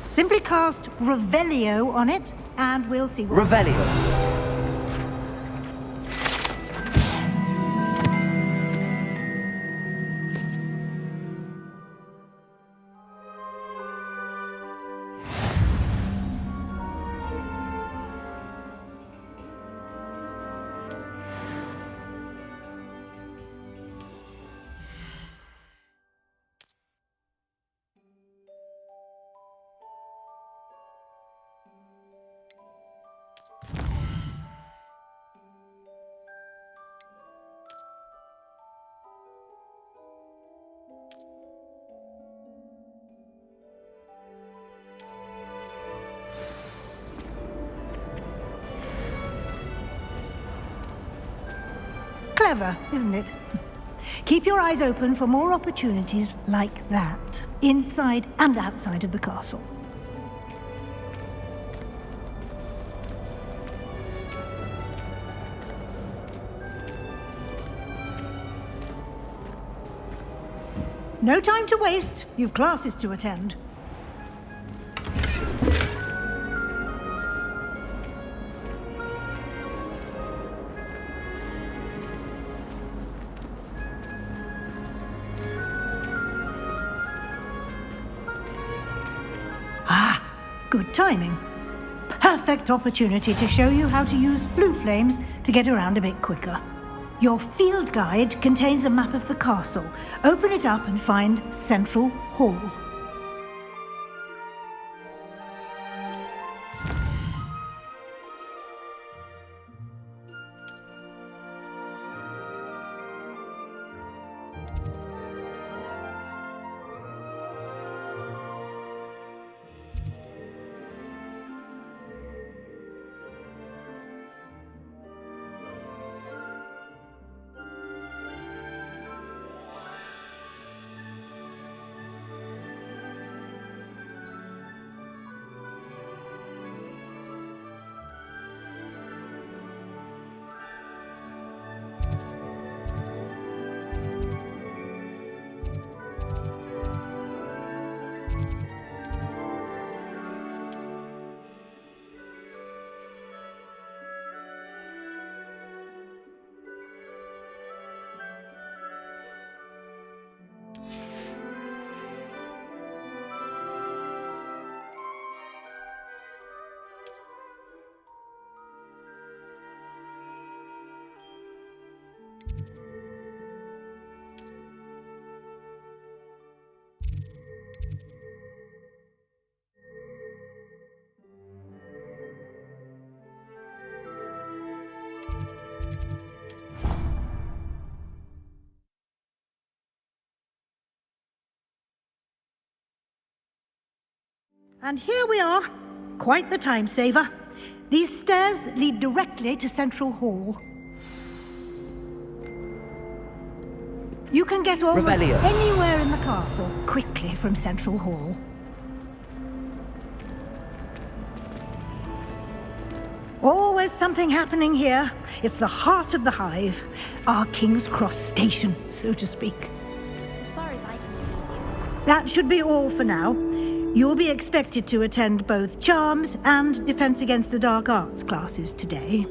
Simply cast Revelio on it, and we'll see what... Revelio. Clever, isn't it? Keep your eyes open for more opportunities like that, inside and outside of the castle. No time to waste. You've classes to attend. Good timing. Perfect opportunity to show you how to use flue flames to get around a bit quicker. Your field guide contains a map of the castle. Open it up and find Central Hall. And here we are. Quite the time saver. These stairs lead directly to Central Hall. You can get almost Revelio. Anywhere in the castle quickly from Central Hall. Always something happening here. It's the heart of the hive. Our King's Cross station, so to speak. As far as I can see. That should be all for now. You'll be expected to attend both Charms and Defense Against the Dark Arts classes today.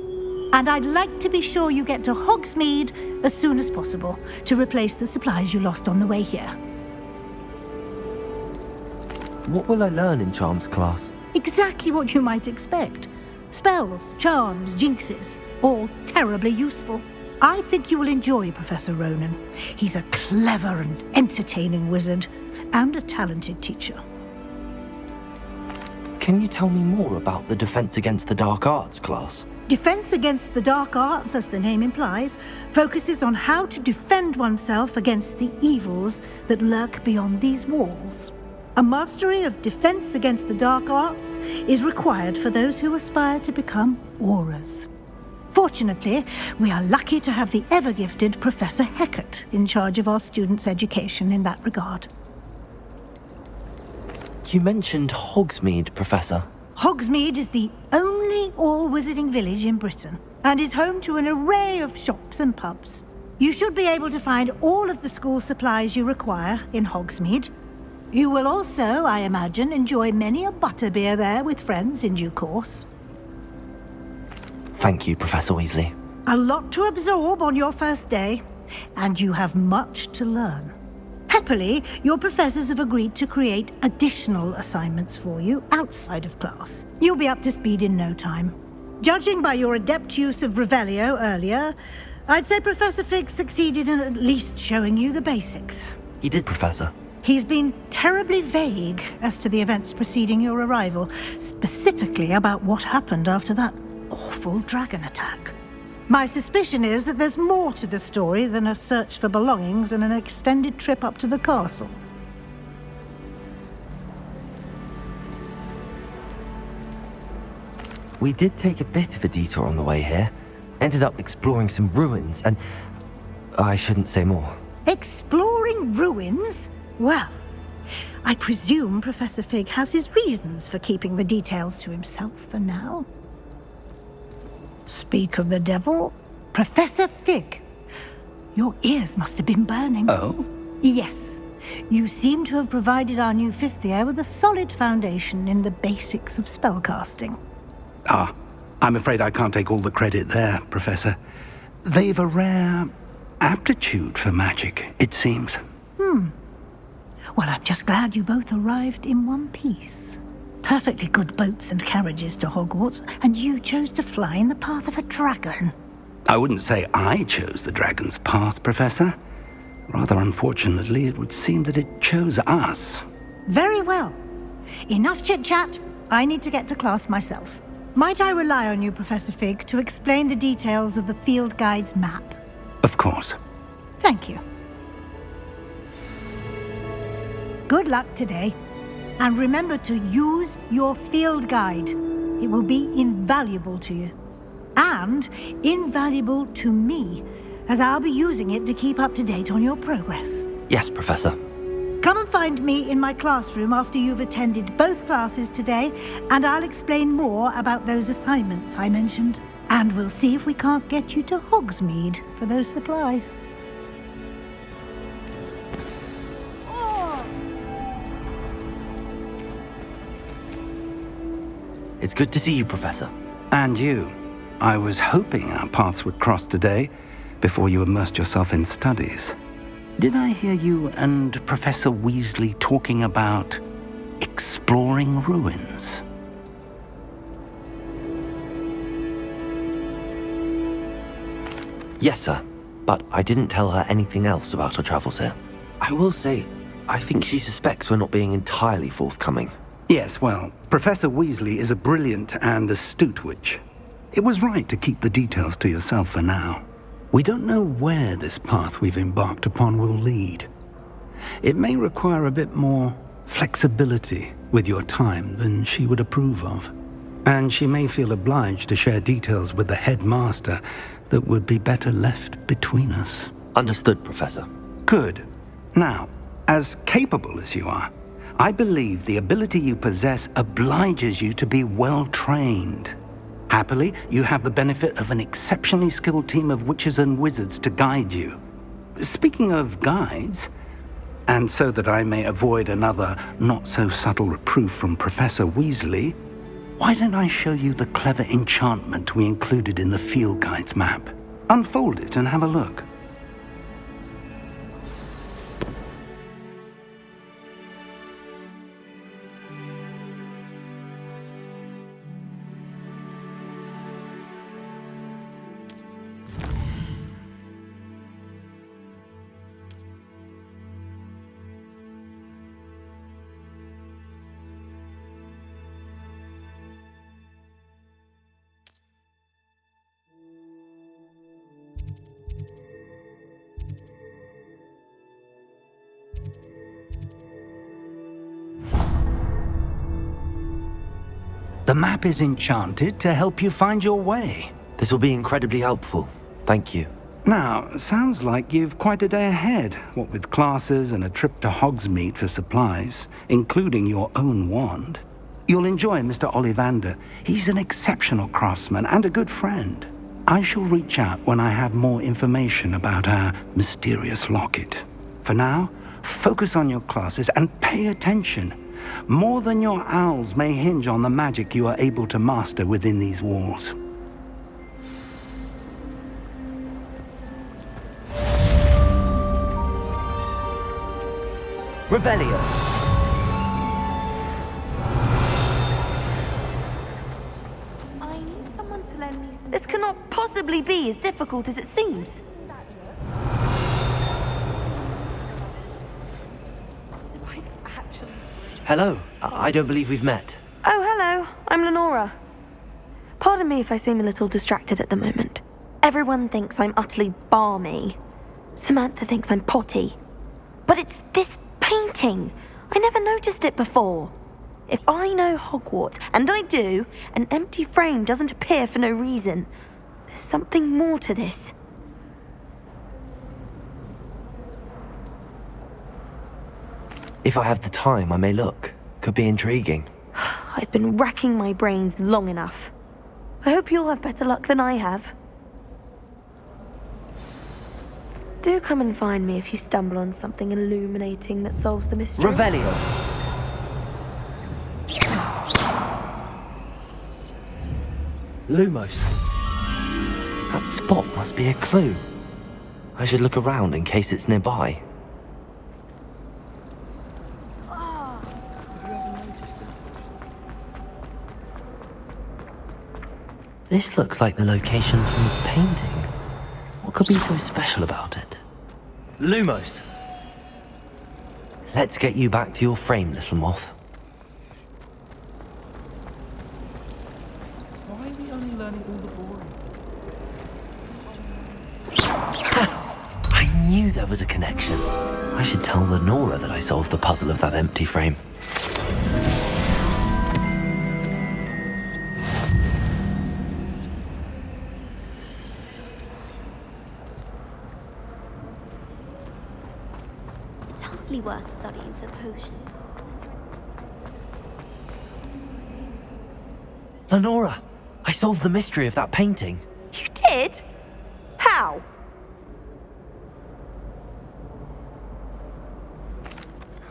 And I'd like to be sure you get to Hogsmeade as soon as possible to replace the supplies you lost on the way here. What will I learn in Charms class? Exactly what you might expect. Spells, charms, jinxes, all terribly useful. I think you will enjoy Professor Ronan. He's a clever and entertaining wizard, and a talented teacher. Can you tell me more about the Defense Against the Dark Arts class? Defense Against the Dark Arts, as the name implies, focuses on how to defend oneself against the evils that lurk beyond these walls. A mastery of Defense Against the Dark Arts is required for those who aspire to become Aurors. Fortunately, we are lucky to have the ever-gifted Professor Hecat in charge of our students' education in that regard. You mentioned Hogsmeade, Professor. Hogsmeade is the only all-wizarding village in Britain and is home to an array of shops and pubs. You should be able to find all of the school supplies you require in Hogsmeade. You will also, I imagine, enjoy many a butterbeer there with friends in due course. Thank you, Professor Weasley. A lot to absorb on your first day, and you have much to learn. Happily, your professors have agreed to create additional assignments for you outside of class. You'll be up to speed in no time. Judging by your adept use of Revelio earlier, I'd say Professor Fig succeeded in at least showing you the basics. He did, Professor. He's been terribly vague as to the events preceding your arrival, specifically about what happened after that awful dragon attack. My suspicion is that there's more to the story than a search for belongings and an extended trip up to the castle. We did take a bit of a detour on the way here. Ended up exploring some ruins and... I shouldn't say more. Exploring ruins? Well, I presume Professor Fig has his reasons for keeping the details to himself for now. Speak of the devil, Professor Fig. Your ears must have been burning. Oh? Yes. You seem to have provided our new fifth year with a solid foundation in the basics of spellcasting. Ah, I'm afraid I can't take all the credit there, Professor. They've a rare aptitude for magic, it seems. Well, I'm just glad you both arrived in one piece. Perfectly good boats and carriages to Hogwarts, and you chose to fly in the path of a dragon. I wouldn't say I chose the dragon's path, Professor. Rather unfortunately, it would seem that it chose us. Very well. Enough chit-chat. I need to get to class myself. Might I rely on you, Professor Fig, to explain the details of the field guide's map? Of course. Thank you. Good luck today. And remember to use your field guide. It will be invaluable to you. And invaluable to me, as I'll be using it to keep up to date on your progress. Yes, Professor. Come and find me in my classroom after you've attended both classes today, and I'll explain more about those assignments I mentioned. And we'll see if we can't get you to Hogsmeade for those supplies. It's good to see you, Professor. And you. I was hoping our paths would cross today, before you immersed yourself in studies. Did I hear you and Professor Weasley talking about exploring ruins? Yes, sir. But I didn't tell her anything else about our travels here. I will say, I think she suspects we're not being entirely forthcoming. Yes, well, Professor Weasley is a brilliant and astute witch. It was right to keep the details to yourself for now. We don't know where this path we've embarked upon will lead. It may require a bit more flexibility with your time than she would approve of. And she may feel obliged to share details with the headmaster that would be better left between us. Understood, Professor. Good. Now, as capable as you are, I believe the ability you possess obliges you to be well-trained. Happily, you have the benefit of an exceptionally skilled team of witches and wizards to guide you. Speaking of guides, and so that I may avoid another not-so-subtle reproof from Professor Weasley, why don't I show you the clever enchantment we included in the field guide's map? Unfold it and have a look. The map is enchanted to help you find your way. This will be incredibly helpful. Thank you. Now, sounds like you've quite a day ahead, what with classes and a trip to Hogsmeade for supplies, including your own wand. You'll enjoy Mr. Ollivander. He's an exceptional craftsman and a good friend. I shall reach out when I have more information about our mysterious locket. For now, Focus on your classes and pay attention. More than your owls may hinge on the magic you are able to master within these walls. Revelio. I need someone to lend me. This cannot possibly be as difficult as it seems. Hello. I don't believe we've met. Oh, hello. I'm Lenora. Pardon me if I seem a little distracted at the moment. Everyone thinks I'm utterly balmy. Samantha thinks I'm potty. But it's this painting. I never noticed it before. If I know Hogwarts, and I do, an empty frame doesn't appear for no reason. There's something more to this. If I have the time, I may look. Could be intriguing. I've been racking my brains long enough. I hope you'll have better luck than I have. Do come and find me if you stumble on something illuminating that solves the mystery. Revelio. Lumos. That spot must be a clue. I should look around in case it's nearby. This looks like the location from the painting. What could be so special about it? Lumos! Let's get you back to your frame, little moth. Why are we only learning all the boring? I knew there was a connection. I should tell Lenora that I solved the puzzle of that empty frame. It's hardly worth studying for potions. Lenora! I solved the mystery of that painting. You did? How?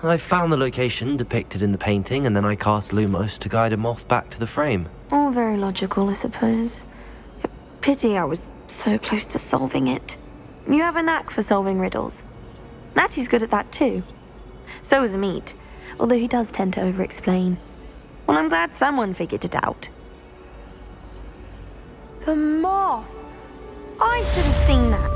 I found the location depicted in the painting, and then I cast Lumos to guide a moth back to the frame. All very logical, I suppose. Pity I was so close to solving it. You have a knack for solving riddles. Natty's good at that too. So is Meat, although he does tend to over-explain. Well, I'm glad someone figured it out. The moth! I should have seen that.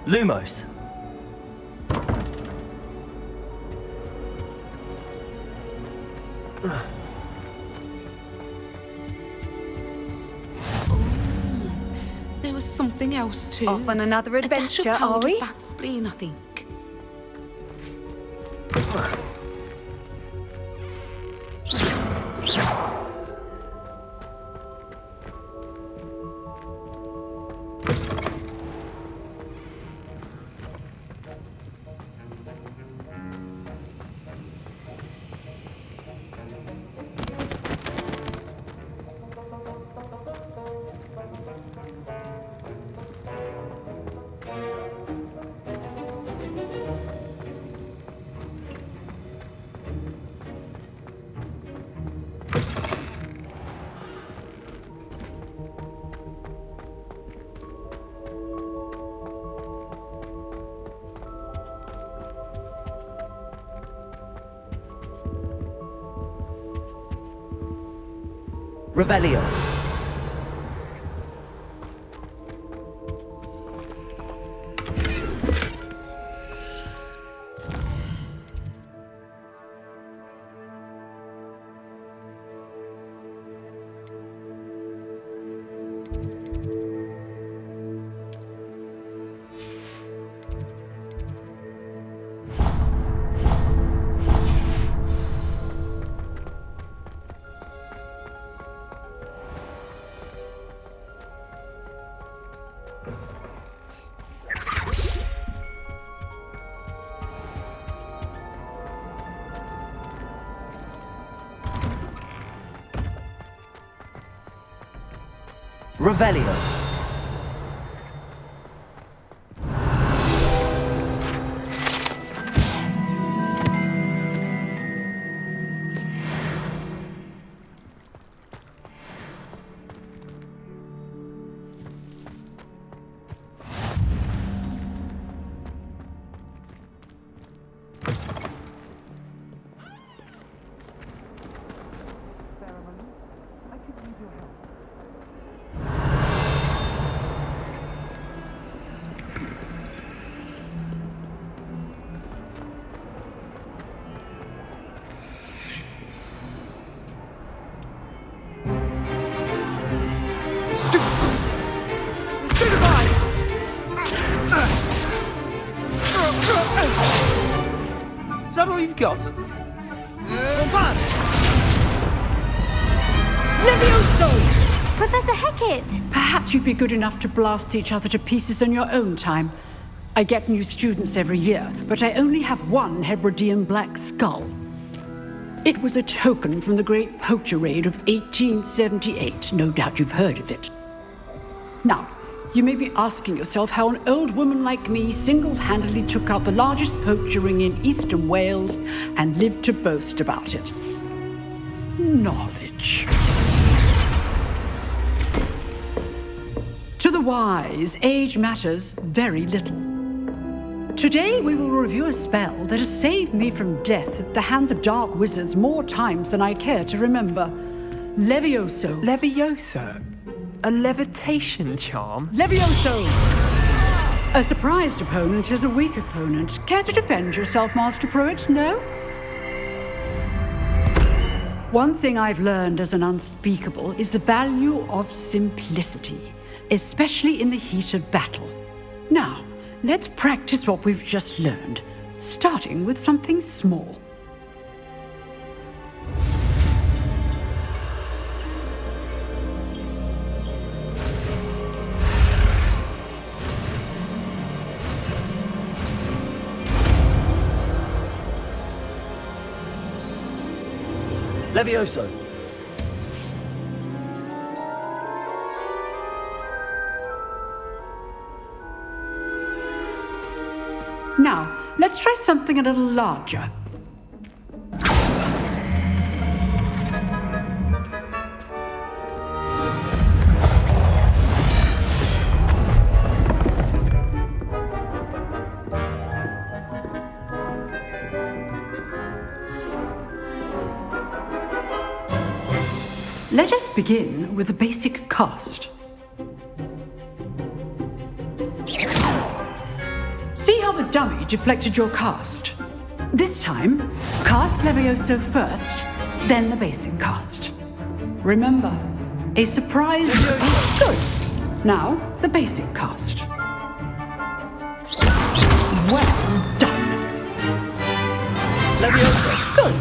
Lumos! There was something else too. Off on another A dash of adventure, are powdered we? bat spleen, I think. Revelio. Revelio. Is that all you've got? Levioso! Professor Hecat! Perhaps you'd be good enough to blast each other to pieces on your own time. I get new students every year, but I only have one Hebridean black skull. It was a token from the Great Poacher Raid of 1878. No doubt you've heard of it. Now, you may be asking yourself how an old woman like me single-handedly took out the largest poacher ring in eastern Wales and lived to boast about it. Knowledge. To the wise, age matters very little. Today we will review a spell that has saved me from death at the hands of dark wizards more times than I care to remember. Levioso. Levioso? A levitation charm? Levioso! A surprised opponent is a weak opponent. Care to defend yourself, Master Pruitt? No? One thing I've learned as an unspeakable is the value of simplicity, especially in the heat of battle. Now, let's practice what we've just learned, starting with something small. Levioso. Now, let's try something a little larger. Let us begin with the basic cast. See how the dummy deflected your cast? This time, cast Levioso first, then the basic cast. Remember, a surprise... Good. Now, the basic cast. Well done. Levioso. Good.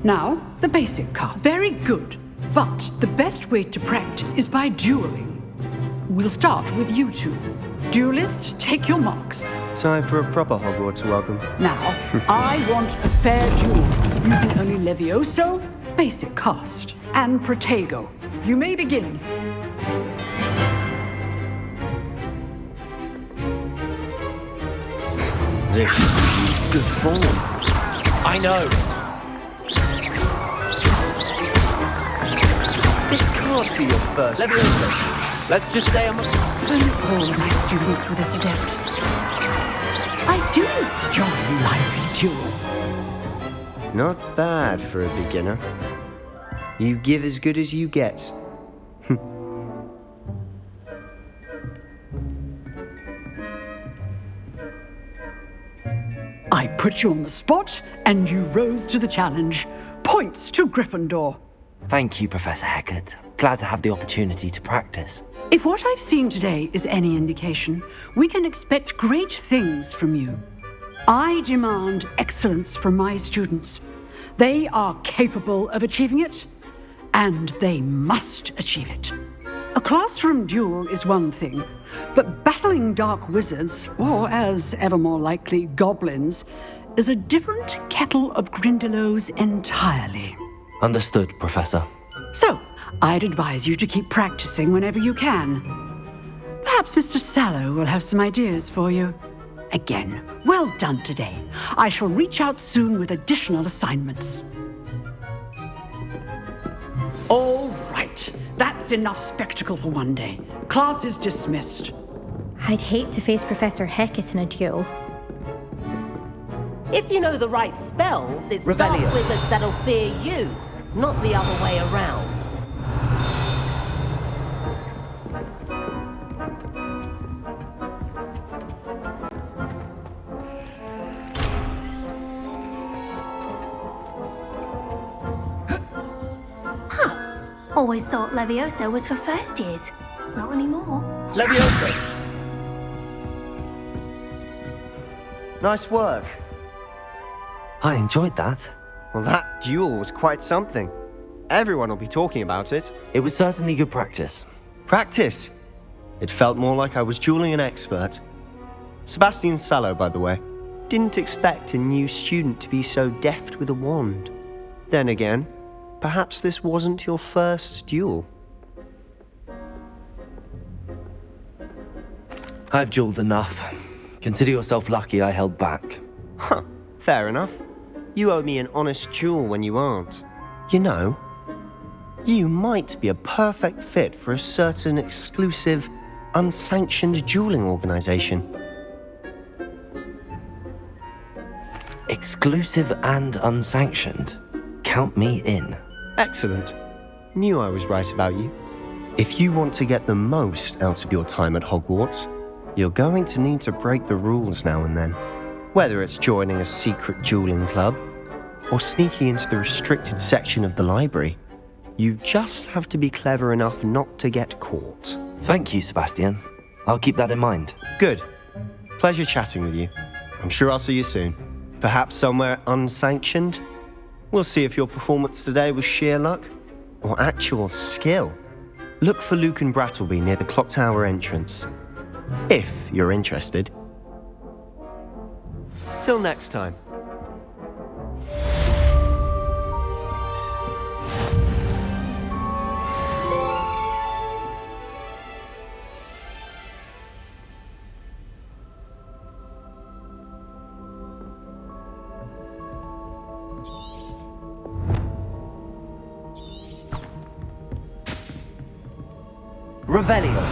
Now, the basic cast. Very good. But the best way to practice is by dueling. We'll start with you two. Duelists, take your marks. Time for a proper Hogwarts welcome. Now, I want a fair duel, using only Levioso, basic cast, and Protego. You may begin. This is good form. I know. This can't be your first. Levioso. Let's just say I'm a... All my students were this adept. I do enjoy lively duel. Not bad for a beginner. You give as good as you get. put you on the spot, and you rose to the challenge. Points to Gryffindor. Thank you, Professor Hecat. Glad to have the opportunity to practice. If what I've seen today is any indication, we can expect great things from you. I demand excellence from my students. They are capable of achieving it, and they must achieve it. A classroom duel is one thing, but battling dark wizards, or as ever more likely, goblins, is a different kettle of Grindylows entirely. Understood, Professor. So, I'd advise you to keep practicing whenever you can. Perhaps Mr. Sallow will have some ideas for you. Again, well done today. I shall reach out soon with additional assignments. All right, that's enough spectacle for one day. Class is dismissed. I'd hate to face Professor Hecat in a duel. If you know the right spells, it's Revelio. dark wizards that'll fear you, not the other way around. Always thought Leviosa was for first years. Not anymore. Leviosa! Nice work. I enjoyed that. Well, that duel was quite something. Everyone will be talking about it. It was certainly good practice. Practice? It felt more like I was dueling an expert. Sebastian Sallow, by the way. Didn't expect a new student to be so deft with a wand. Then again, perhaps this wasn't your first duel. I've dueled enough. Consider yourself lucky I held back. Huh, fair enough. You owe me an honest duel when you aren't. You know, you might be a perfect fit for a certain exclusive, unsanctioned dueling organization. Exclusive and unsanctioned? Count me in. Excellent. Knew I was right about you. If you want to get the most out of your time at Hogwarts, you're going to need to break the rules now and then. Whether it's joining a secret dueling club, or sneaking into the restricted section of the library, you just have to be clever enough not to get caught. Thank you, Sebastian. I'll keep that in mind. Good. Pleasure chatting with you. I'm sure I'll see you soon. Perhaps somewhere unsanctioned? We'll see if your performance today was sheer luck or actual skill. Look for Luke and Brattleby near the clock tower entrance, if you're interested. Till next time. Revelio.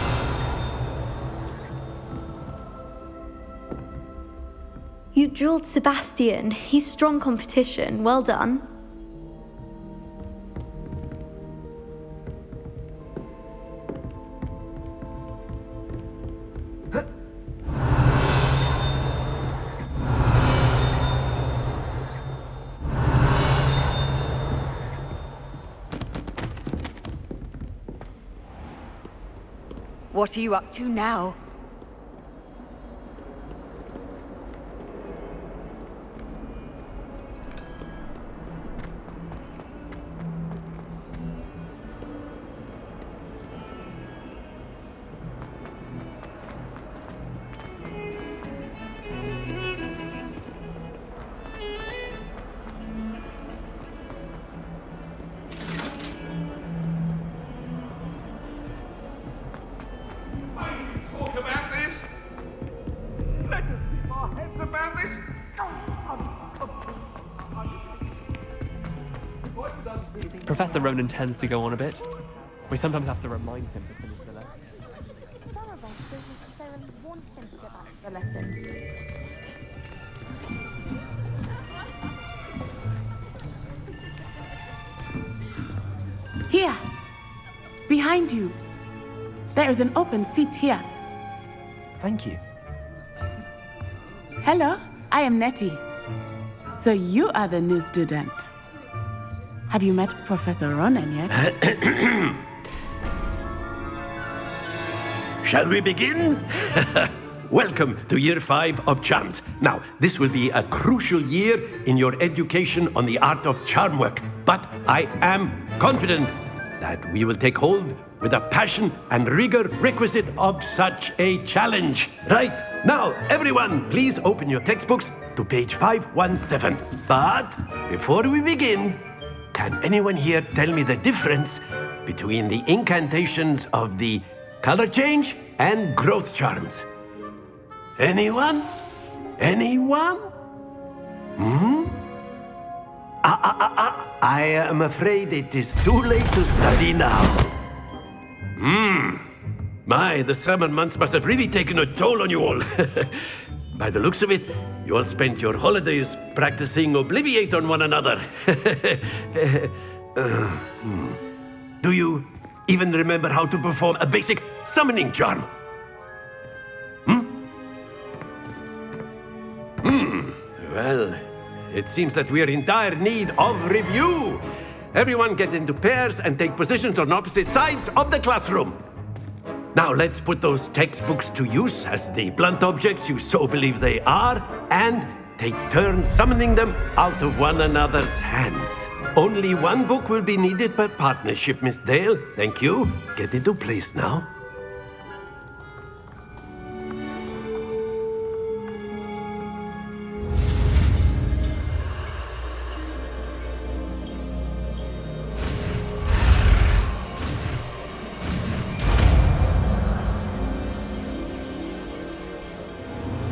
You dueled Sebastian. He's strong competition. Well done. What are you up to now? Professor Ronan tends to go on a bit. We sometimes have to remind him to finish the lesson. Some of us don't necessarily want him to go back to the lesson. Here! Behind you! There is an open seat here. Thank you. Hello, I am Nettie. So you are the new student. Have you met Professor Ronan yet? Shall we begin? Welcome to Year 5 of Charms. Now, this will be a crucial year in your education on the art of charm work. But I am confident that we will take hold with the passion and rigor requisite of such a challenge. Right, now, everyone, please open your textbooks to page 517. But before we begin, can anyone here tell me the difference between the incantations of the color change and growth charms? Anyone? Anyone? I am afraid it is too late to study now. My, the summer months must have really taken a toll on you all. By the looks of it, you all spent your holidays practicing Obliviate on one another. Do you even remember how to perform a basic summoning charm? Well, it seems that we are in dire need of review. Everyone get into pairs and take positions on opposite sides of the classroom. Now let's put those textbooks to use as the blunt objects you so believe they are, and take turns summoning them out of one another's hands. Only one book will be needed per partnership, Miss Dale. Thank you. Get into place now.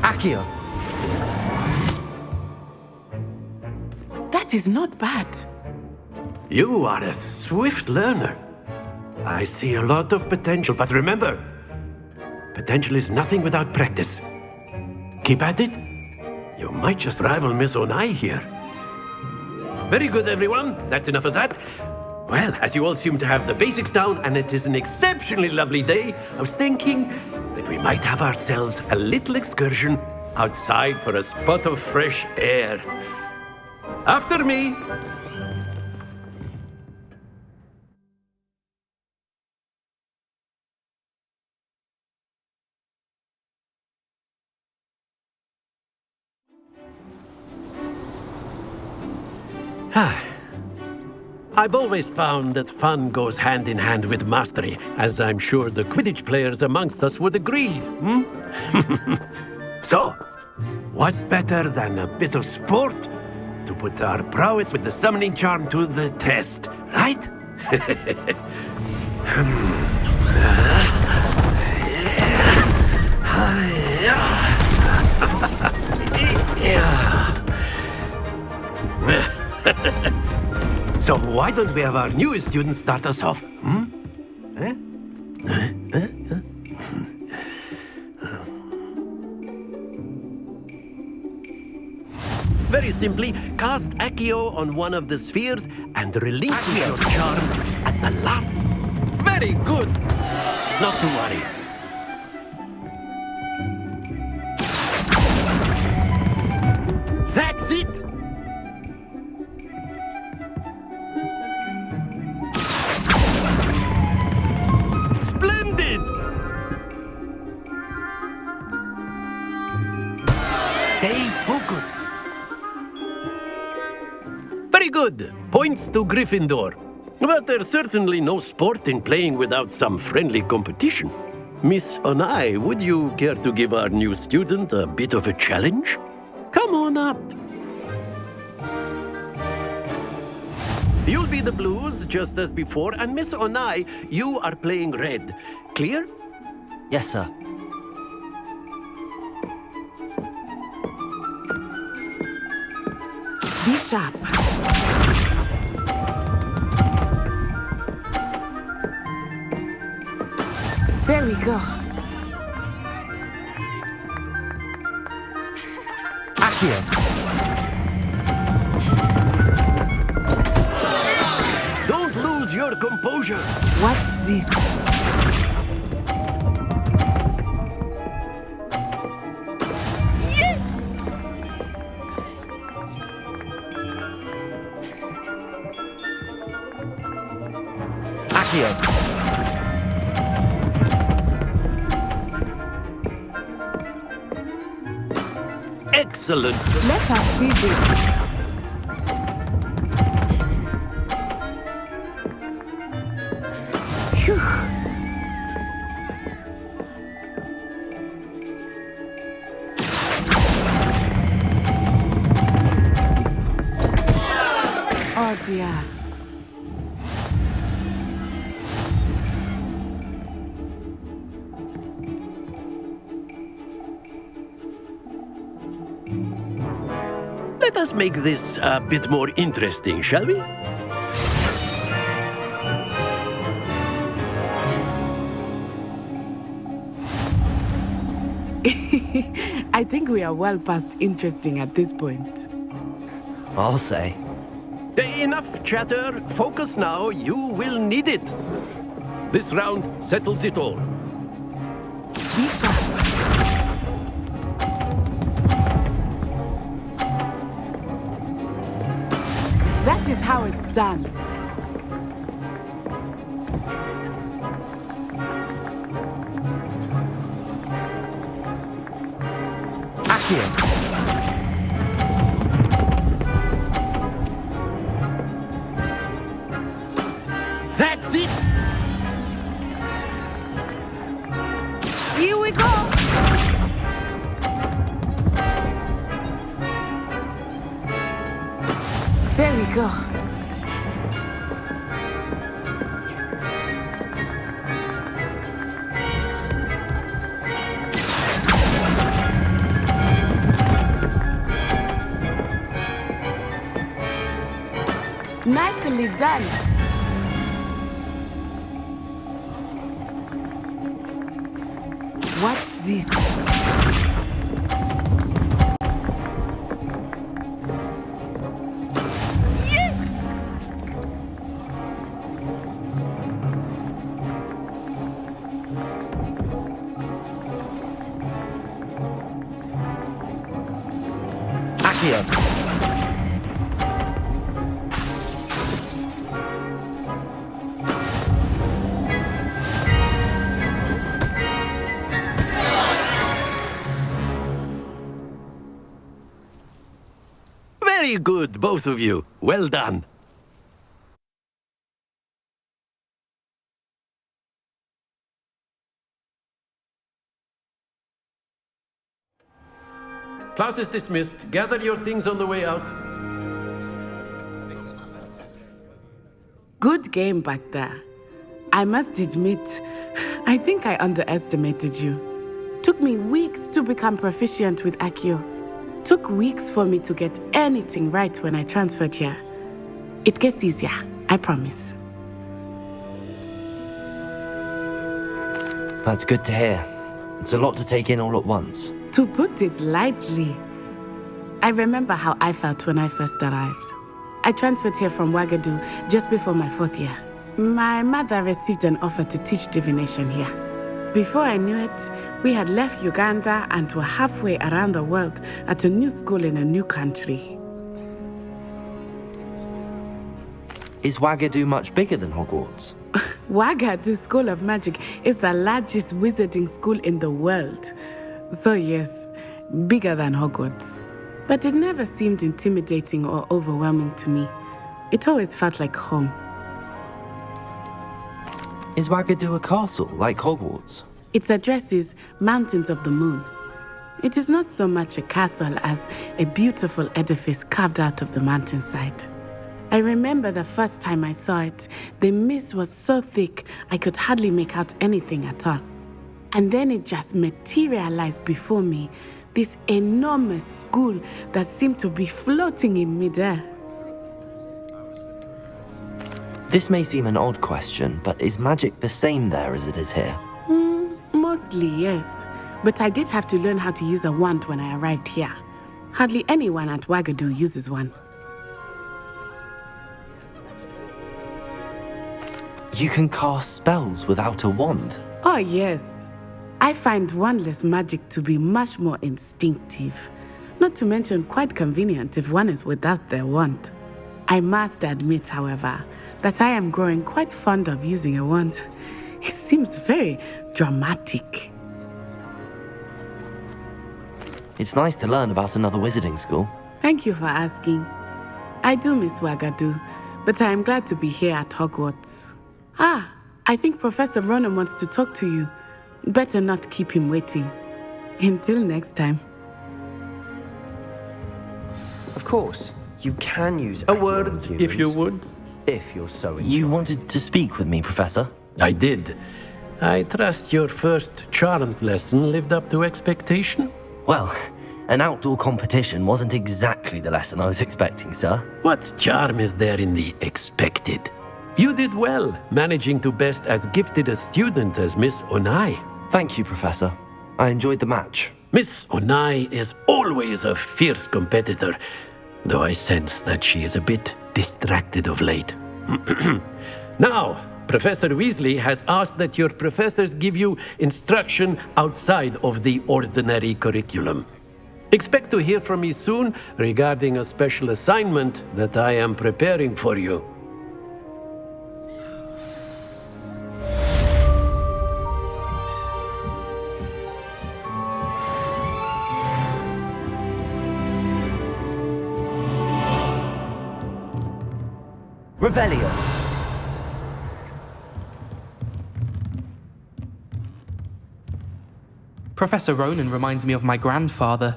Accio. That is not bad. You are a swift learner. I see a lot of potential, but remember, potential is nothing without practice. Keep at it. You might just rival Miss Onai here. Very good, everyone. That's enough of that. Well, as you all seem to have the basics down, and it is an exceptionally lovely day, I was thinking that we might have ourselves a little excursion outside for a spot of fresh air. After me. I've always found that fun goes hand in hand with mastery, as I'm sure the Quidditch players amongst us would agree. So, what better than a bit of sport to put our prowess with the summoning charm to the test, right? So why don't we have our newest student start us off? Very simply, cast Accio on one of the spheres and relinquish your charm at the last. Very good. Not to worry. That's it. Splendid! Stay focused. Very good. Points to Gryffindor. But there's certainly no sport in playing without some friendly competition. Miss Onai, would you care to give our new student a bit of a challenge? Come on up. You'll be the blues, just as before, and Miss Onai, you are playing red. Clear? Yes, sir. Be sharp. There we go. Accio. Don't lose your composure. Watch this. Excellent. Let us see this. Phew. Oh dear. Let us make this a bit more interesting, shall we? I think we are well past interesting at this point. I'll say. Enough chatter. Focus now. You will need it. This round settles it all. Be sharp. That is how it's done. Accio. That's it! Here we go! There we go. Nicely done. Watch this. Yes! Accio. Very good, both of you. Well done. Class is dismissed. Gather your things on the way out. Good game back there. I must admit, I think I underestimated you. Took me weeks to become proficient with Accio. Took weeks for me to get anything right when I transferred here. It gets easier, I promise. That's good to hear. It's a lot to take in all at once. To put it lightly, I remember how I felt when I first arrived. I transferred here from Uagadou just before my 4th year. My mother received an offer to teach divination here. Before I knew it, we had left Uganda and were halfway around the world at a new school in a new country. Is Uagadou much bigger than Hogwarts? Uagadou School of Magic is the largest wizarding school in the world. So yes, bigger than Hogwarts. But it never seemed intimidating or overwhelming to me. It always felt like home. Is Uagadou a castle, like Hogwarts? Its address is Mountains of the Moon. It is not so much a castle as a beautiful edifice carved out of the mountainside. I remember the first time I saw it, the mist was so thick I could hardly make out anything at all. And then it just materialized before me, this enormous school that seemed to be floating in midair. This may seem an odd question, but is magic the same there as it is here? Mostly, yes. But I did have to learn how to use a wand when I arrived here. Hardly anyone at Uagadou uses one. You can cast spells without a wand? Oh, yes. I find wandless magic to be much more instinctive. Not to mention quite convenient if one is without their wand. I must admit, however, that I am growing quite fond of using a wand. It seems very dramatic. It's nice to learn about another wizarding school. Thank you for asking. I do miss Uagadou, but I am glad to be here at Hogwarts. I think Professor Ronan wants to talk to you. Better not keep him waiting. Until next time. Of course, you can use a word, if you would. If you're so inclined. You wanted to speak with me, Professor? I did. I trust your first charms lesson lived up to expectation? Well, an outdoor competition wasn't exactly the lesson I was expecting, sir. What charm is there in the expected? You did well, managing to best as gifted a student as Miss Onai. Thank you, Professor. I enjoyed the match. Miss Onai is always a fierce competitor, though I sense that she is a bit distracted of late. Now, Professor Weasley has asked that your professors give you instruction outside of the ordinary curriculum. Expect to hear from me soon regarding a special assignment that I am preparing for you. Revelio. Professor Ronan reminds me of my grandfather.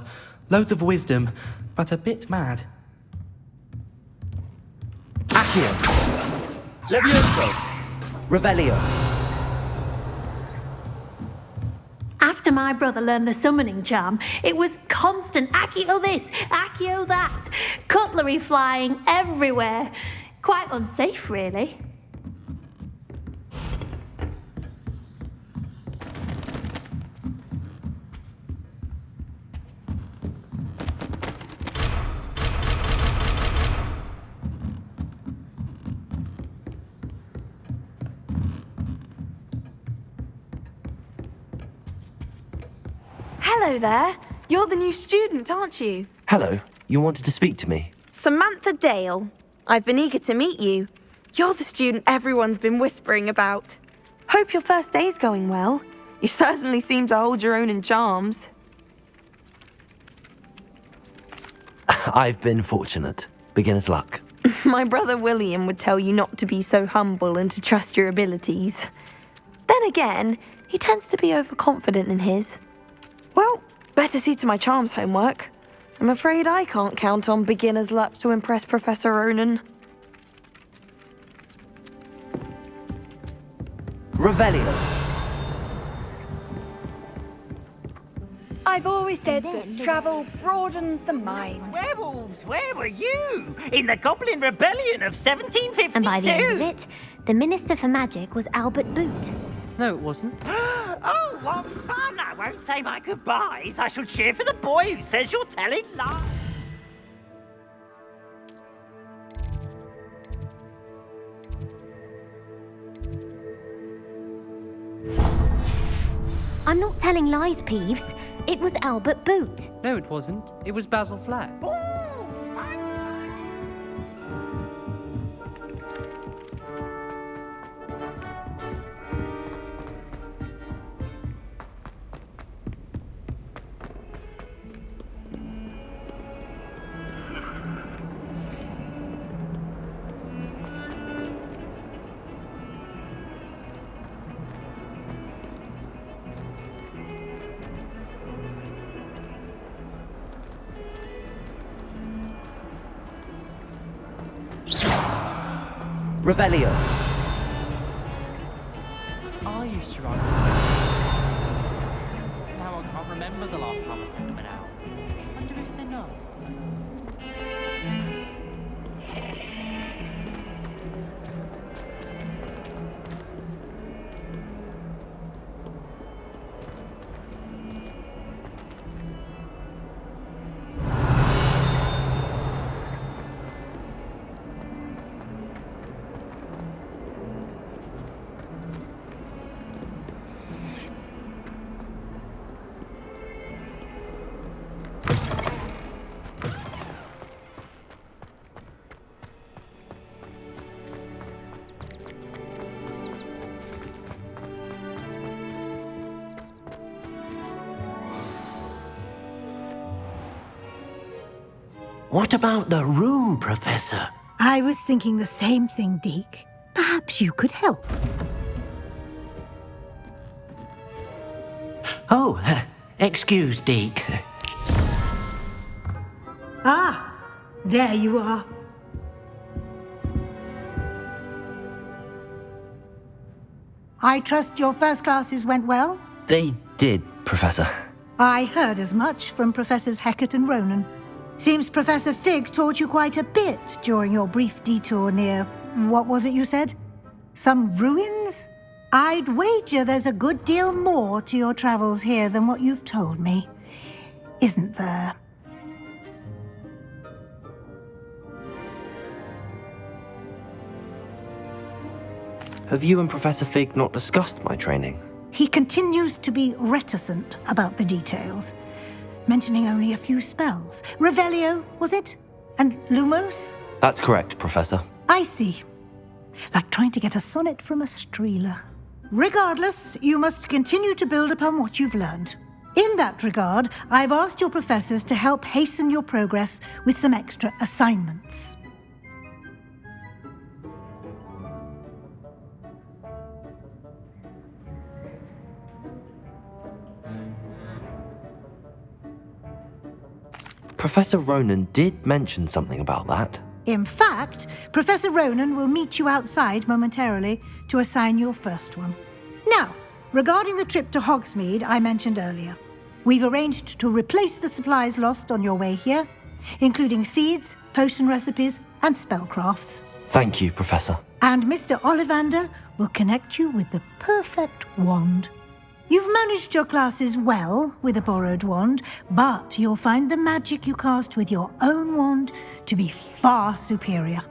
Loads of wisdom, but a bit mad. Accio. Levioso. Revelio. After my brother learned the summoning charm, it was constant Accio this, Accio that. Cutlery flying everywhere. Quite unsafe, really. Hello there. You're the new student, aren't you? Hello. You wanted to speak to me? Samantha Dale. I've been eager to meet you. You're the student everyone's been whispering about. Hope your first day's going well. You certainly seem to hold your own in charms. I've been fortunate. Beginner's luck. My brother William would tell you not to be so humble and to trust your abilities. Then again, he tends to be overconfident in his. Well, better see to my charms homework. I'm afraid I can't count on beginner's luck to impress Professor Ronan. Revelio. I've always said that travel broadens the mind. Werewolves, where were you? In the Goblin Rebellion of 1752. And by the end of it, the Minister for Magic was Albert Boot. No, it wasn't. Oh, what fun! I won't say my goodbyes. I shall cheer for the boy who says you're telling lies. I'm not telling lies, Peeves. It was Albert Boot. No, it wasn't. It was Basil Flack. Revelio. I used to ride. Now I can't remember the last time I sent them an out. I wonder if they know. What about the room, Professor? I was thinking the same thing, Deke. Perhaps you could help. Oh, excuse, Deke. Ah, there you are. I trust your first classes went well? They did, Professor. I heard as much from Professors Hecat and Ronan. Seems Professor Fig taught you quite a bit during your brief detour near, what was it you said? Some ruins? I'd wager there's a good deal more to your travels here than what you've told me. Isn't there? Have you and Professor Fig not discussed my training? He continues to be reticent about the details, mentioning only a few spells. Revelio, was it? And Lumos? That's correct, Professor. I see. Like trying to get a sonnet from a streeler. Regardless, you must continue to build upon what you've learned. In that regard, I've asked your professors to help hasten your progress with some extra assignments. Professor Ronan did mention something about that. In fact, Professor Ronan will meet you outside momentarily to assign your first one. Now, regarding the trip to Hogsmeade I mentioned earlier, we've arranged to replace the supplies lost on your way here, including seeds, potion recipes, and spellcrafts. Thank you, Professor. And Mr. Ollivander will connect you with the perfect wand. You've managed your classes well with a borrowed wand, but you'll find the magic you cast with your own wand to be far superior.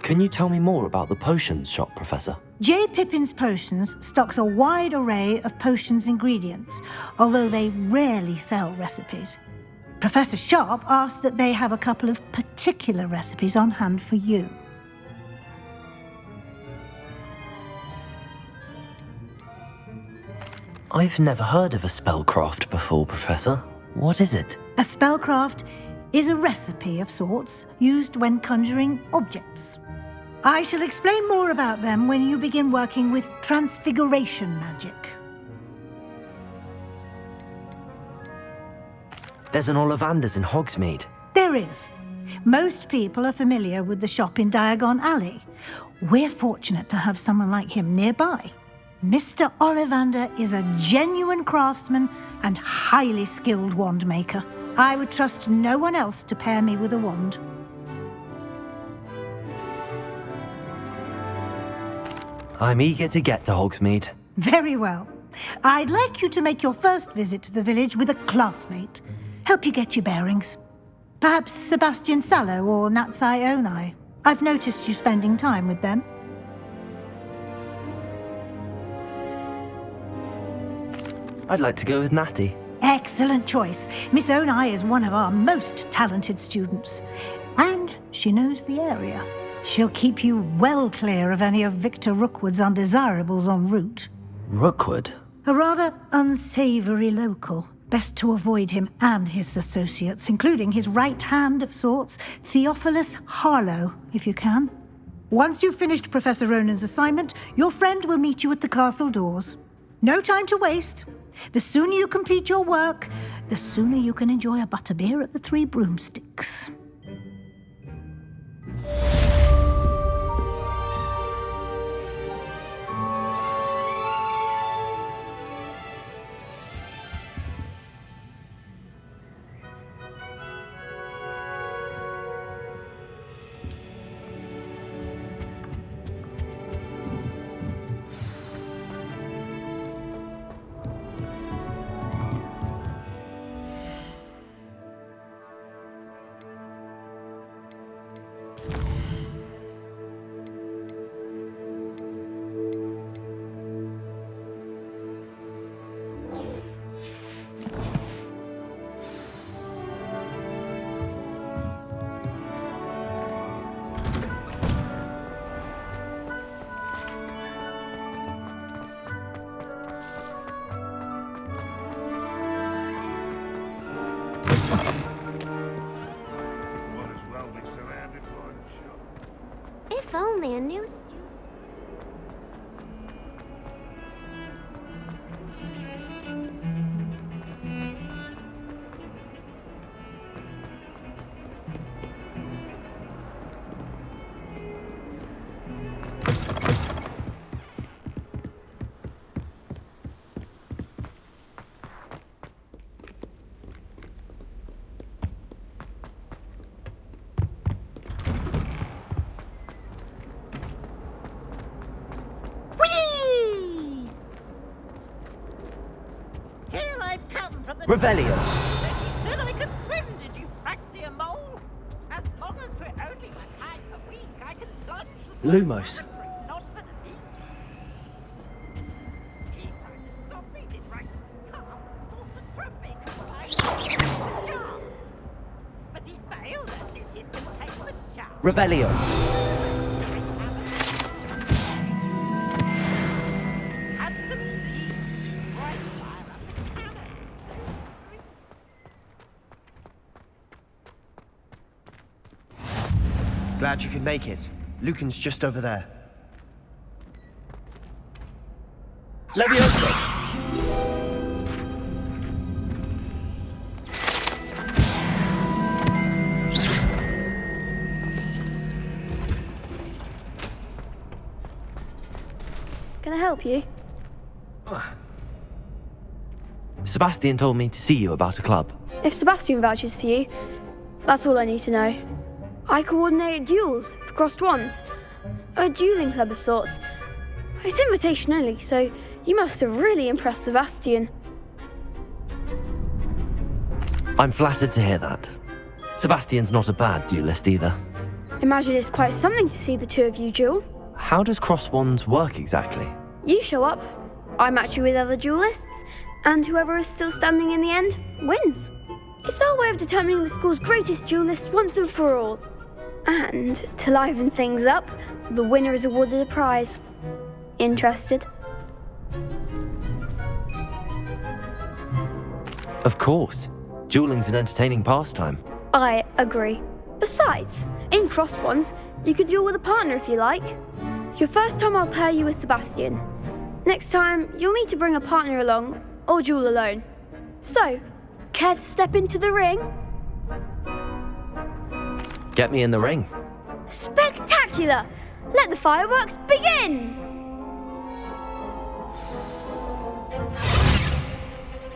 Can you tell me more about the potions shop, Professor? J. Pippin's Potions stocks a wide array of potions ingredients, although they rarely sell recipes. Professor Sharp asked that they have a couple of particular recipes on hand for you. I've never heard of a spellcraft before, Professor. What is it? A spellcraft is a recipe of sorts used when conjuring objects. I shall explain more about them when you begin working with transfiguration magic. There's an Ollivander's in Hogsmeade. There is. Most people are familiar with the shop in Diagon Alley. We're fortunate to have someone like him nearby. Mr. Ollivander is a genuine craftsman and highly skilled wand maker. I would trust no one else to pair me with a wand. I'm eager to get to Hogsmeade. Very well. I'd like you to make your first visit to the village with a classmate. Help you get your bearings. Perhaps Sebastian Sallow or Natsai Onai. I've noticed you spending time with them. I'd like to go with Natty. Excellent choice. Miss Onai is one of our most talented students. And she knows the area. She'll keep you well clear of any of Victor Rookwood's undesirables en route. Rookwood? A rather unsavory local. Best to avoid him and his associates, including his right hand of sorts, Theophilus Harlow, if you can. Once you've finished Professor Ronan's assignment, your friend will meet you at the castle doors. No time to waste. The sooner you complete your work, the sooner you can enjoy a butterbeer at the Three Broomsticks. If only a new Revelio! She said I could swim, did you fancy a mole? As long as we're only a kind of week, I can plunge the Lumos. not for the deep. He tried to stop me, did right to his car, sought to trap me, the jar. But he failed and did his containment charm. Revelio! Glad you could make it. Lucan's just over there. Levioso! Can I help you? Sebastian told me to see you about a club. If Sebastian vouches for you, that's all I need to know. I coordinate duels for crossed wands. A dueling club of sorts. It's invitation only, so you must have really impressed Sebastian. I'm flattered to hear that. Sebastian's not a bad duelist either. Imagine it's quite something to see the two of you duel. How does cross wands work exactly? You show up, I match you with other duelists, and whoever is still standing in the end wins. It's our way of determining the school's greatest duelist once and for all. And, to liven things up, the winner is awarded a prize. Interested? Of course. Dueling's an entertaining pastime. I agree. Besides, in crossed wands, you could duel with a partner if you like. Your first time I'll pair you with Sebastian. Next time, you'll need to bring a partner along, or duel alone. So, care to step into the ring? Get me in the ring. Spectacular! Let the fireworks begin!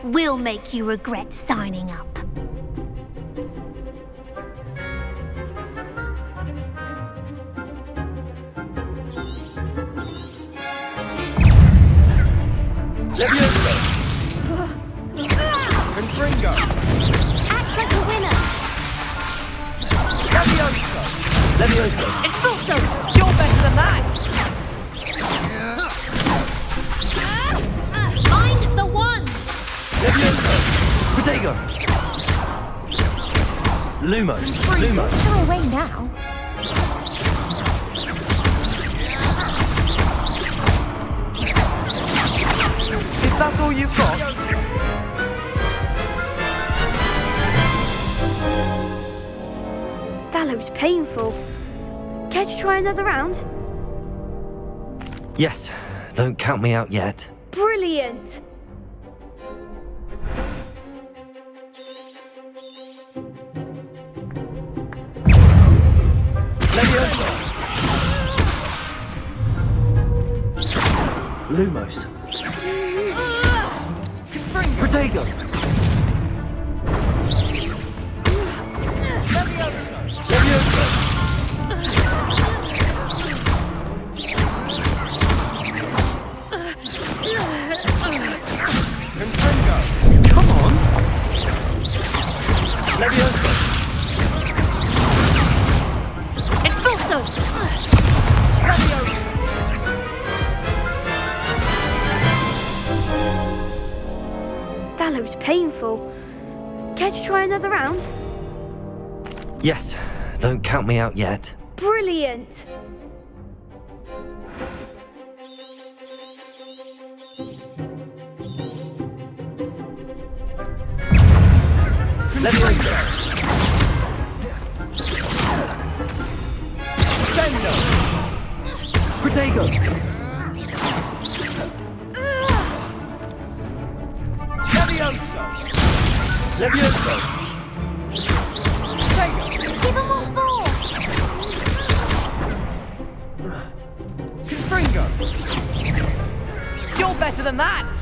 We'll make you regret signing up. Levioso! Confringo! Act like a winner! Levioso! Expulso! You're better than that! Find the one! Levioso! Protego! Lumos! Lumos! Go away now. Is that all you've got? That looks painful. Care to try another round? Yes, don't count me out yet. Brilliant! Levioso! Lumos! Protego! Come on! Levioso! Expulso! That looks painful. Care to try another round? Yes, don't count me out yet. Brilliant! Levioso! Sendo! Protego! Levioso! Levioso! Give him what for! Confringo! You're better than that!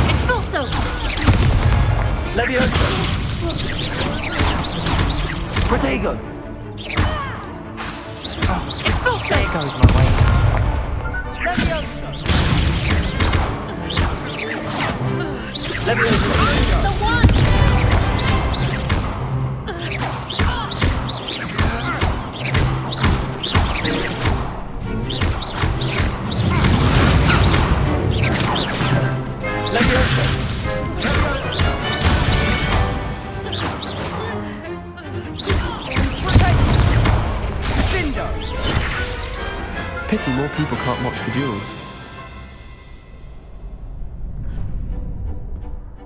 Expulso! Levioso! Protego! Expulso! There goes my way. Levioso! Levioso! The one! Levioso! Pity more people can't watch the duels.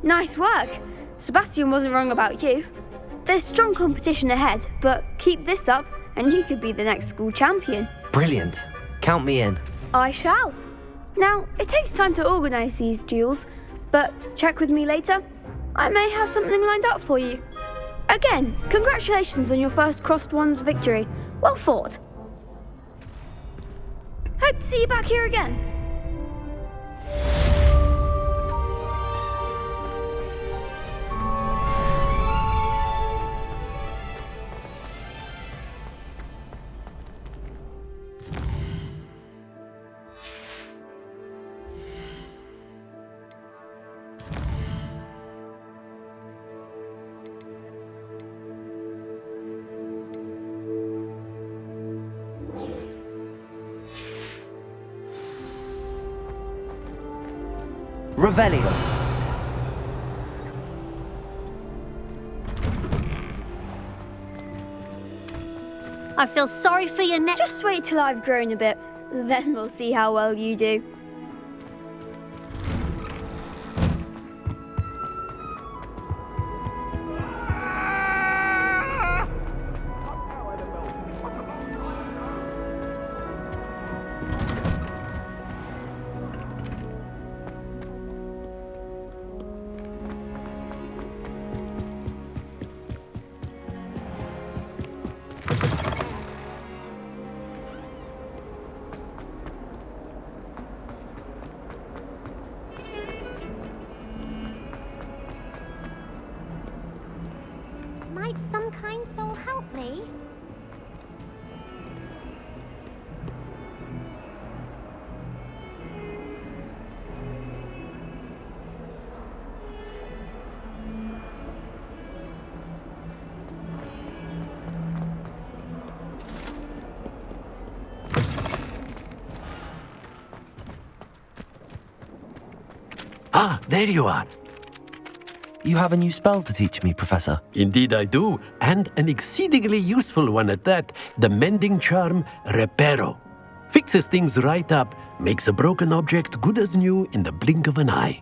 Nice work. Sebastian wasn't wrong about you. There's strong competition ahead, but keep this up and you could be the next school champion. Brilliant. Count me in. I shall. Now, it takes time to organise these duels, but check with me later. I may have something lined up for you. Again, congratulations on your first Crossed Ones victory. Well fought. Hope to see you back here again. Revelio. I feel sorry for your neck. Just wait till I've grown a bit. Then we'll see how well you do. Might some kind soul help me? Ah, there you are. You have a new spell to teach me, Professor. Indeed I do, and an exceedingly useful one at that, the mending charm Reparo. Fixes things right up, makes a broken object good as new in the blink of an eye.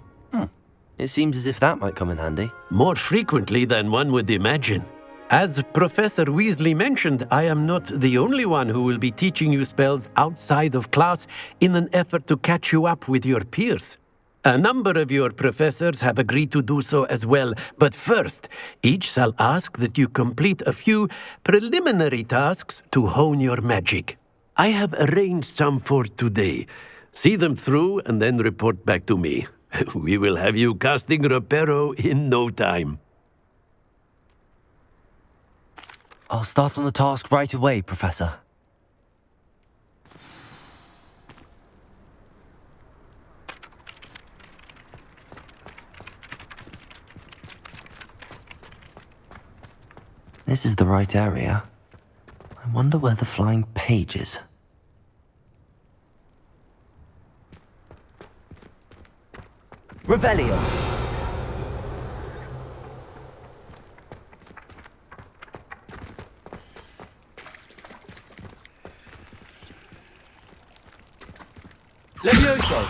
It seems as if that might come in handy. More frequently than one would imagine. As Professor Weasley mentioned, I am not the only one who will be teaching you spells outside of class in an effort to catch you up with your peers. A number of your professors have agreed to do so as well, but first, each shall ask that you complete a few preliminary tasks to hone your magic. I have arranged some for today. See them through and then report back to me. We will have you casting Reparo in no time. I'll start on the task right away, Professor. This is the right area. I wonder where the flying page is. Revelio! Levioso!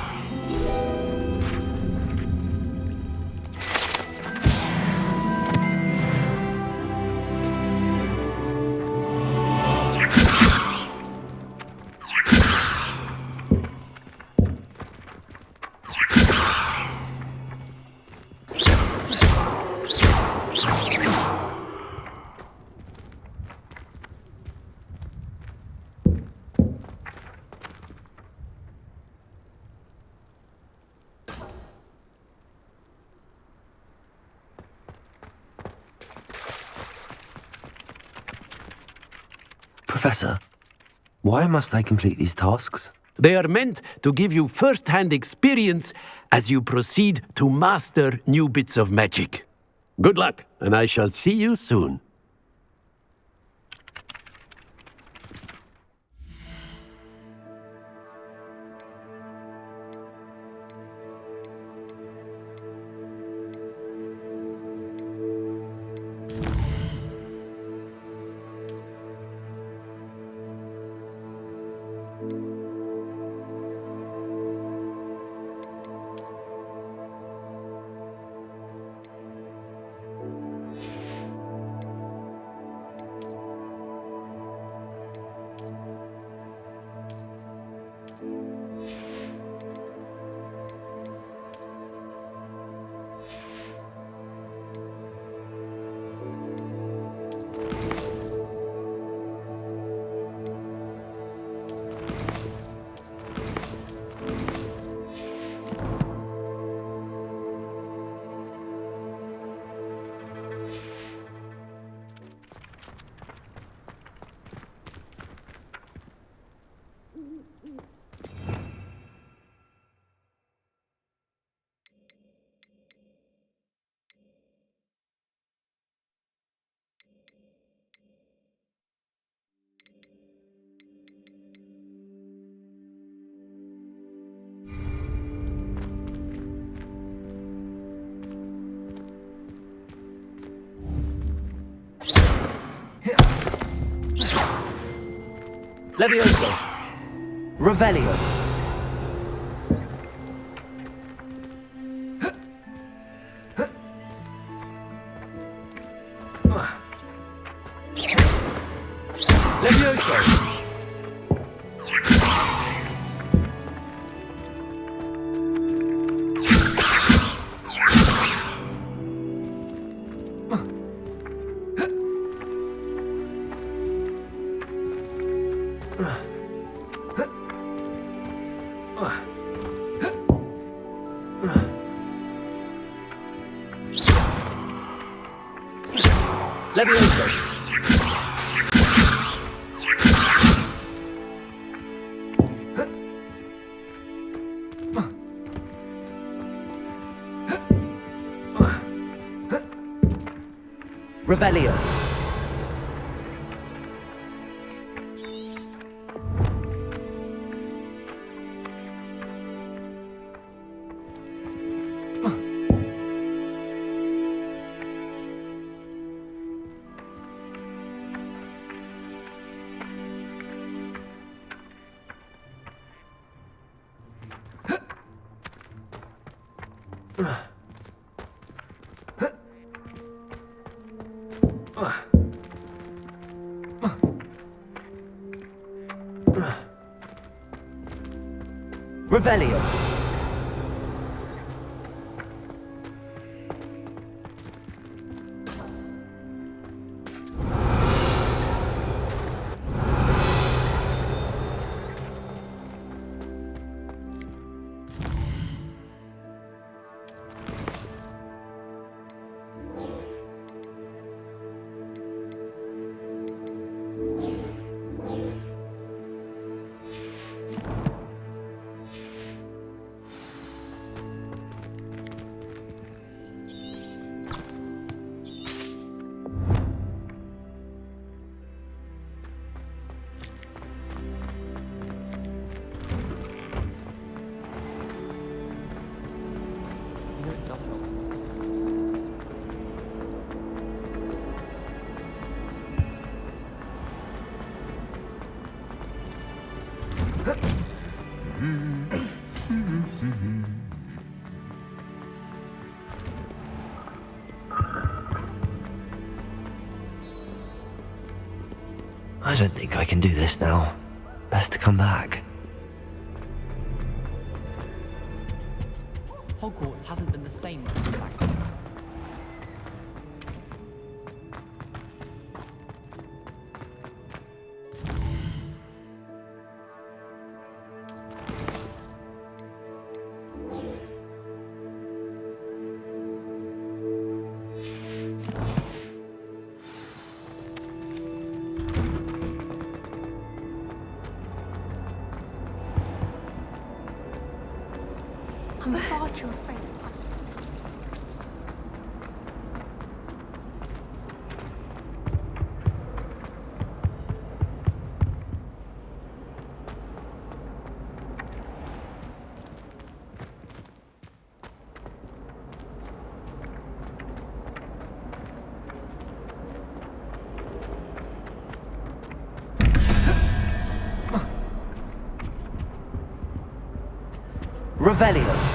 Professor, why must I complete these tasks? They are meant to give you first-hand experience as you proceed to master new bits of magic. Good luck, and I shall see you soon. Levioso! Revelio! Levioso! Levioso! Revelio! Revelio! I don't think I can do this now. Best to come back. Hogwarts hasn't been the same since back then. I'm far too afraid. Revelio.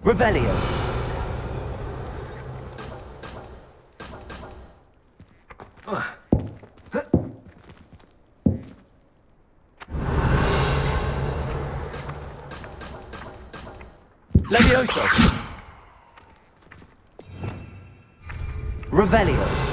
Revelio. Levioso. Revelio.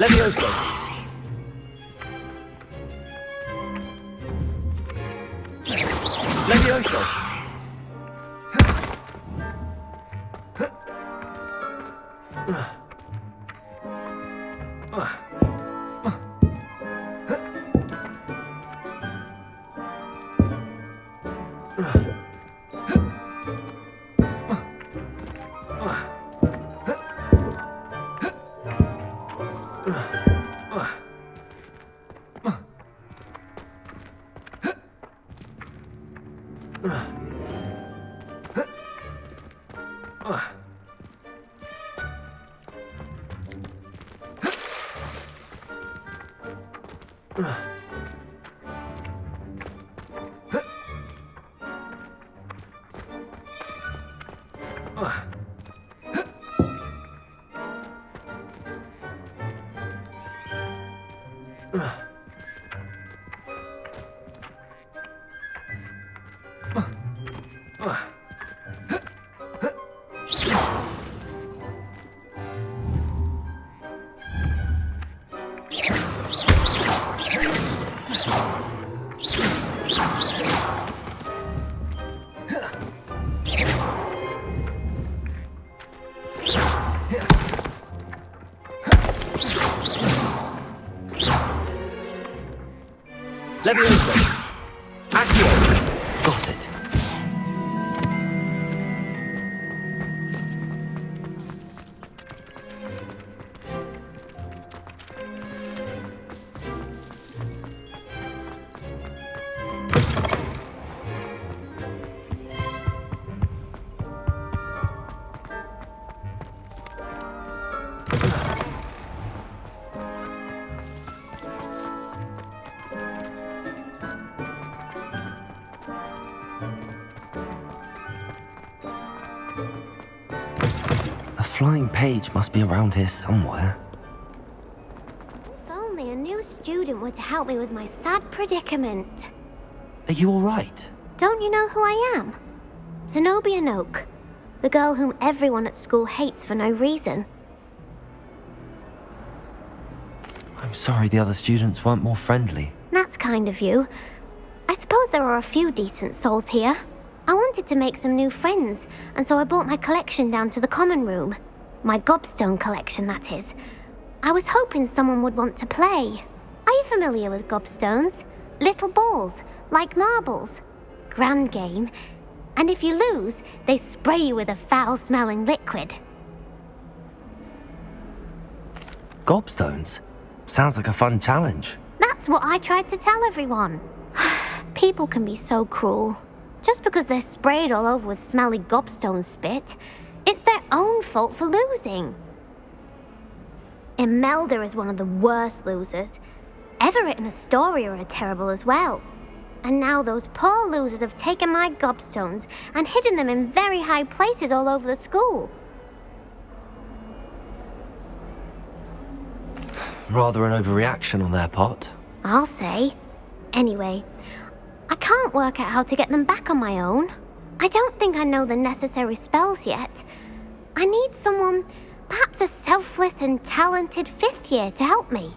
Levioso. Levioso. Levioso. Accio. Got it. flying page must be around here somewhere. If only a new student were to help me with my sad predicament. Are you alright? Don't you know who I am? Zenobia Noak, the girl whom everyone at school hates for no reason. I'm sorry the other students weren't more friendly. That's kind of you. I suppose there are a few decent souls here. I wanted to make some new friends, and so I brought my collection down to the common room. My Gobstone collection, that is. I was hoping someone would want to play. Are you familiar with Gobstones? Little balls, like marbles. Grand game. And if you lose, they spray you with a foul-smelling liquid. Gobstones? Sounds like a fun challenge. That's what I tried to tell everyone. People can be so cruel. Just because they're sprayed all over with smelly Gobstone spit, it's their own fault for losing. Imelda is one of the worst losers. Everett and Astoria are terrible as well. And now those poor losers have taken my Gobstones and hidden them in very high places all over the school. Rather an overreaction on their part. I'll say. Anyway, I can't work out how to get them back on my own. I don't think I know the necessary spells yet. I need someone, perhaps a selfless and talented 5th year to help me.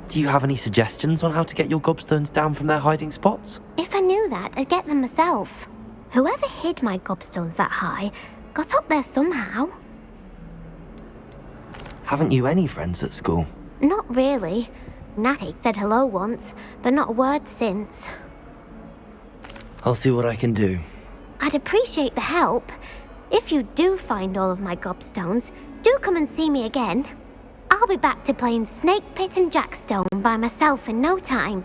Do you have any suggestions on how to get your Gobstones down from their hiding spots? If I knew that, I'd get them myself. Whoever hid my Gobstones that high got up there somehow. Haven't you any friends at school? Not really. Natty said hello once, but not a word since. I'll see what I can do. I'd appreciate the help. If you do find all of my Gobstones, do come and see me again. I'll be back to playing Snake Pit and Jackstone by myself in no time.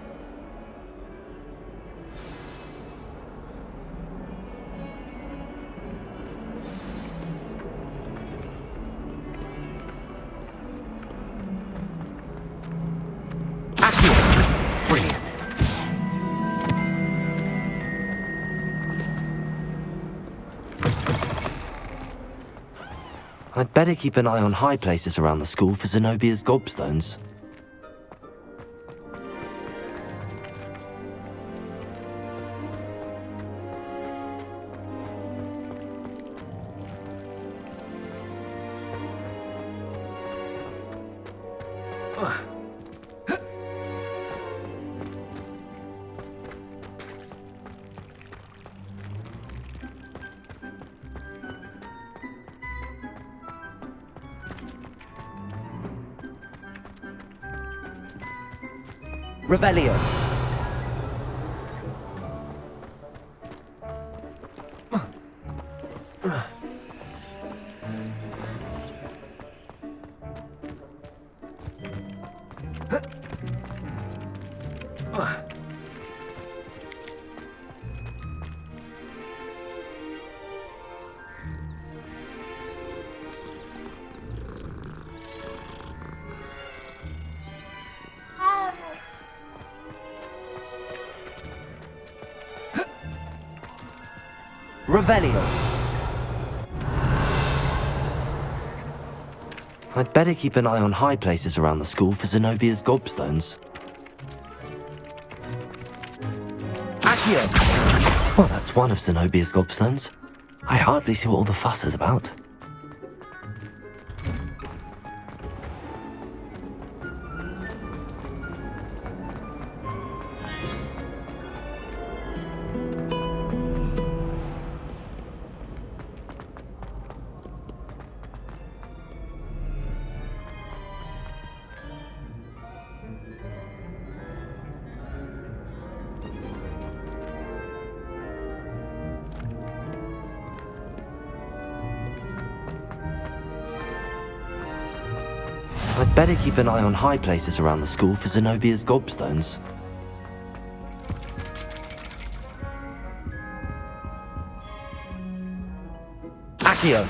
Accio! Brilliant. I'd better keep an eye on high places around the school for Zenobia's Gobstones. Revelio. Revelio. I'd better keep an eye on high places around the school for Zenobia's Gobstones. Accio. Well, that's one of Zenobia's Gobstones. I hardly see what all the fuss is about. I'd better keep an eye on high places around the school for Zenobia's Gobstones. Accio.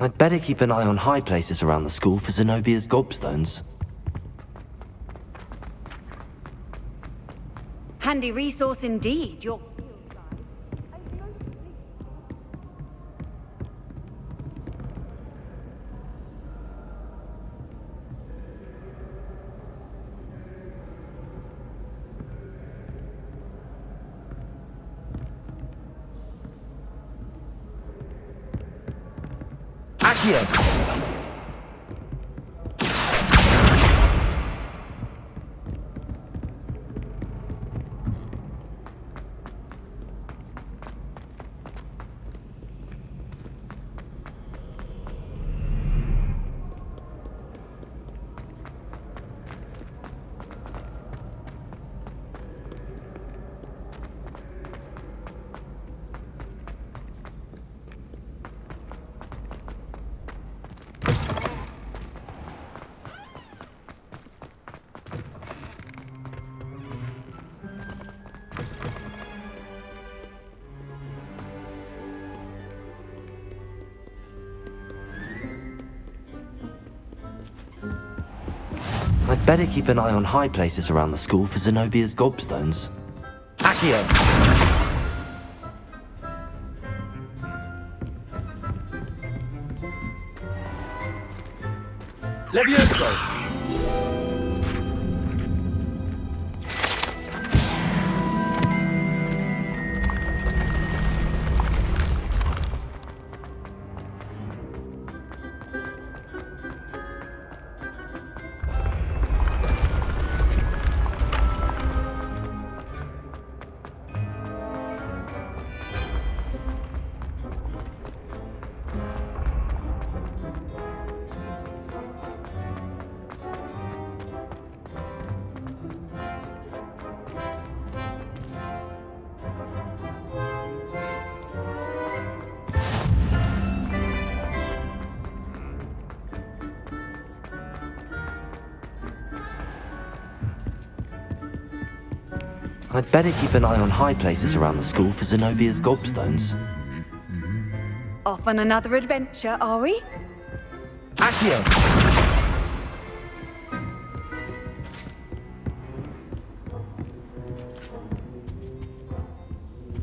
I'd better keep an eye on high places around the school for Zenobia's Gobstones. Handy resource indeed. You're... Accio. I'd better keep an eye on high places around the school for Zenobia's Gobstones. Accio. Levioso. I'd better keep an eye on high places around the school for Zenobia's Gobstones. Off on another adventure, are we? Accio.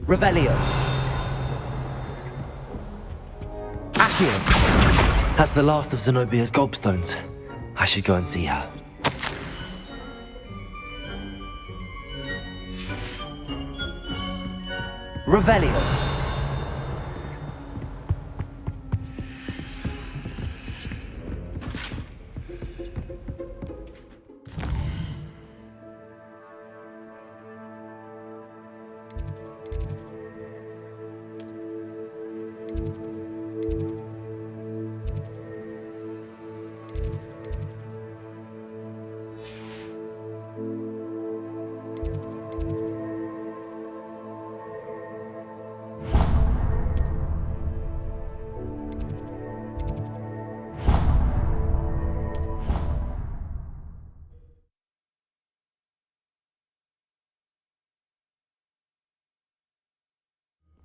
Revelio. Accio. That's the last of Zenobia's Gobstones. I should go and see her. Revelio.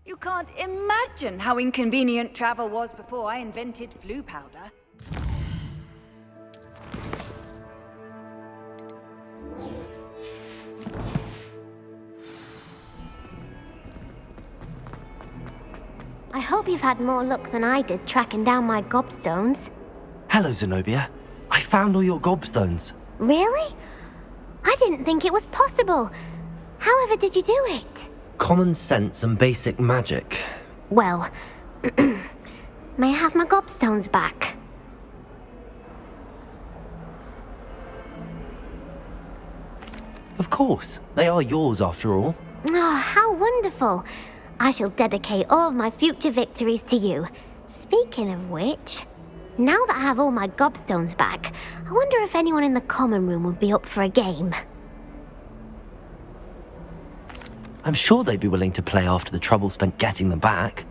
You can't imagine how inconvenient travel was before I invented flu powder. I hope you've had more luck than I did tracking down my Gobstones. Hello, Zenobia. I found all your Gobstones. Really? I didn't think it was possible. However did you do it? Common sense and basic magic. Well, may I have my Gobstones back? Of course. They are yours after all. Oh, how wonderful. I shall dedicate all of my future victories to you. Speaking of which, now that I have all my Gobstones back, I wonder if anyone in the common room would be up for a game. I'm sure they'd be willing to play after the trouble spent getting them back.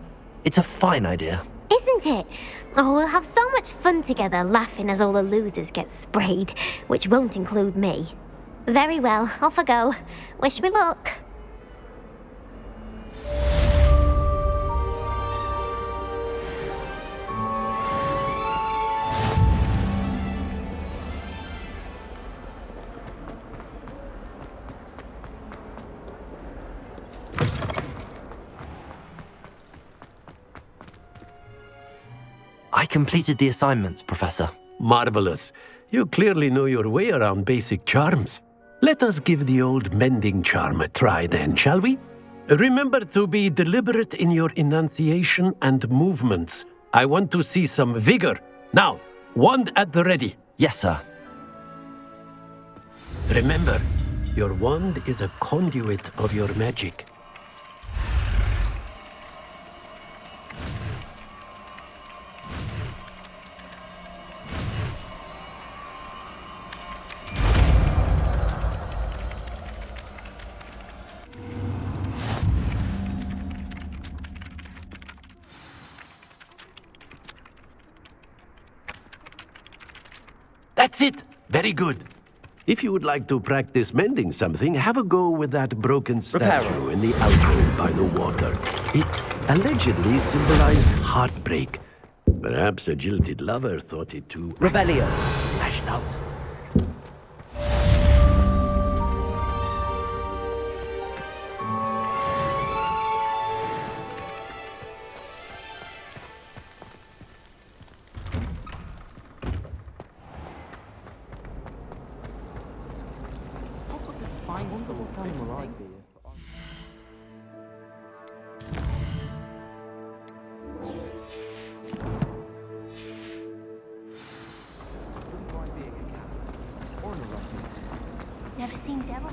It's a fine idea. Isn't it? Oh, we'll have so much fun together laughing as all the losers get sprayed, which won't include me. Very well, off I go. Wish me luck. completed the assignments, Professor. Marvelous. You clearly know your way around basic charms. Let us give the old mending charm a try then, shall we? Remember to be deliberate in your enunciation and movements. I want to see some vigor. Now, wand at the ready. Yes, sir. Remember, your wand is a conduit of your magic. That's it! Very good. If you would like to practice mending something, have a go with that broken statue in the alcove by the water. It allegedly symbolized heartbreak. Perhaps a jilted lover thought it too... Revelio. Lashed out. Never seen Devil.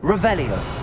Revelio.